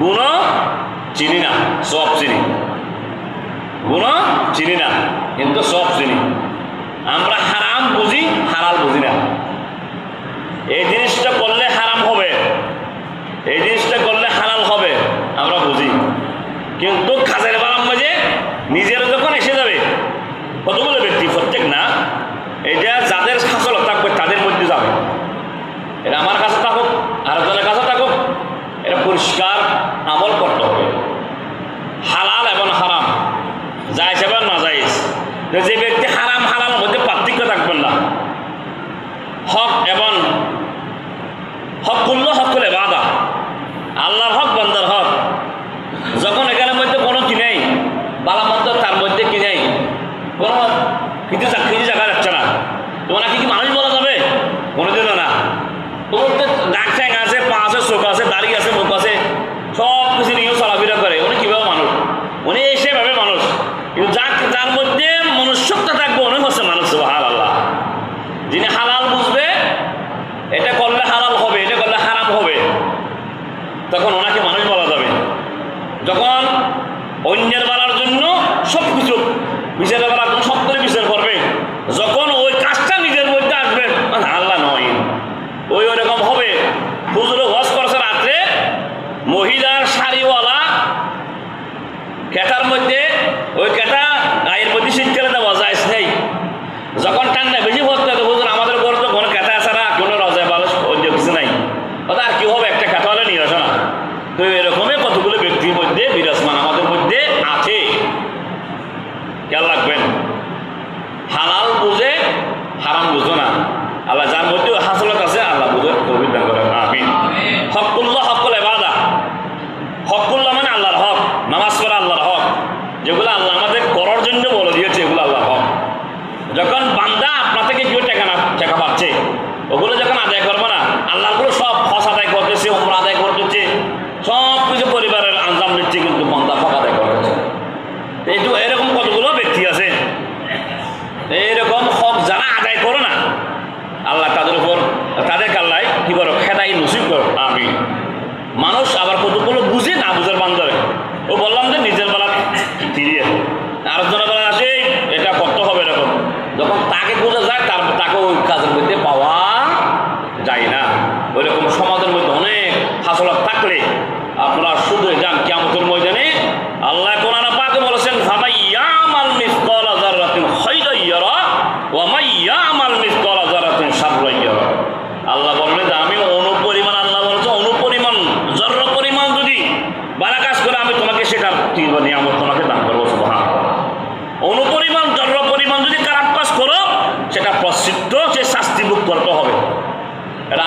গুণও চিনি না, সব চিনি। গুণও চিনি না, কিন্তু সব চিনি। আমরা হারাম বুঝি, হালাল বুঝি না। এই জিনিসটা করলে হারাম হবে, এই জিনিসটা করলে হালাল হবে আমরা বুঝি, কিন্তু কাজের বারাম মাঝে নিজের যখন এসে যাবে, কতগুলো ব্যক্তি, প্রত্যেক না, এটা যাদের হাসল থাকবে তাদের মধ্যে যাবে। এটা আমার কাছে থাকুক, আরেকজনের কাছে থাকুক, এটা পরিষ্কার আমল করতে হবে। হালাল এবং হারাম, জায়েজ এবং না জায়েজ, যে ব্যক্তি হারাম হালালের মধ্যে পার্থক্য থাকবেন না, হক এবং হকুল্ল হকুল ইবাদা, আল্লাহর হক বান্দার হক, যখন এখানের মধ্যে কোনো কি নেই, বালামন্দ তার মধ্যে কি নেই, কোনো কিছু দেখা যাচ্ছে না, তোমার কি মানুষ বলা যাবে? কোনোদিনও না। তোমার তো ডাক ঠ্যাং আছে, পা আছে, চোখ আছে, দাড়ি আছে, মুখ আছে, সব কিছু নিয়েও চলাফেরা করে। উনি কীভাবে মানুষ? উনি সেভাবে মানুষ, কিন্তু যার মধ্যে মনুষ্যত্ব থাকবে উনি হচ্ছে মানুষ। সুবহানাল্লাহ। যিনি হালাল বুঝবে, এটা করলে হালাল হবে, এটা করলে হারাম হবে, তখন ওনাকে মানুষ বলা যাবে। যখন অন্যের বলার জন্য সব কিছু বিচারের বলার জন্য সব করে বিচার করবে, যখন ওই কাজটা নিজের মধ্যে আসবে, আল্লাহ নয়, ওই ওরকম হবে। হুজুরে ওয়াজ করছে রাত্রে, মহিলার শাড়িওয়ালা কেটার মধ্যে, ওই কেটা গায়ের মধ্যে শীতকালে দেওয়া যায় নেই, যখন ঠান্ডা বেশি পড়তে হবে, হুজুর আমাদের ঘরে তো কোনো কেটা আছে না, কোনো রজায় ভালো অন্য কিছু নাই, আর কি হবে, একটা কেটা হলে নিয়ে আসো না। তো এরকমই কতগুলো ব্যক্তির মধ্যে বিরাজমান আমাদের মধ্যে আছে। খেয়াল রাখবেন, হালাল বুঝে হারাম বুঝো না। আল্লাহ যার মধ্যে হাসলত আছে আল্লাহ বুঝে তৌফিক দান করেন, আমিন। হকুল্লাহ হকুল ইবাদা, হকুল্লাহ মানে আল্লাহর হক, নামাজ পড়া আল্লাহর হক, যেগুলো আল্লাহ আমাদের করার জন্য বলে দিয়েছে, এগুলো আল্লাহর হক। যখন বান্দা আপনার থেকে কেউ টাকা পাচ্ছে, ওগুলো যখন আদায় করবো না, আল্লাহগুলো সব হজ আদায় করতেছে, উমরা আদায় করতেছে, সব কিছু পরিবারের আঞ্জাম দিচ্ছে, কিন্তু বান্দা হক আদায় করতেছে। এইটু এরকম কতগুলো ব্যক্তি আছে, এইরকম হক যারা আদায় করো না, আল্লাহ তাদের উপর, তাদেরকে আল্লাহ কি করো, খেদাই নসিব করো, আমিন। মানুষ আবার কতগুলো বুঝে না বুঝার বান্ধবে, ও বললাম যে নিজের বেলা ফিরিয়ে আরেকজনের বেলা আসে, এটা করতে হবে এরকম, যখন তাকে বোঝা যায় তাকে ওই কাজের মধ্যে পাওয়া যায় না। ওইরকম সমাজের মধ্যে অনেক হাসলত থাকলে আপনারা শুধু যান কিয়ামতের ময়দানে। আল্লাহ কোরআনে পাকে বলেছেন, ফামাইয়ামাল মিসকালা যাররাতিন খায়রান ইয়ারা ওয়া মাইয়ামাল মিসকালা যাররাতিন শাররান ইয়ারা। আল্লাহ বললেন যে আমি অনুপরিমাণ, আল্লাহ বলেছে অনুপরিমাণ জর্রা পরিমাণ যদি ভালো কাজ করে আমি তোমাকে সেটার নিয়ামত তোমাকে দান করবো। সুবহানাল্লাহ। অনুপরিমাণ জর্রা পরিমাণ যদি খারাপ কাজ করো, সেটা প্রসিদ্ধ, সে শাস্তি ভোগ করতে হবে। এটা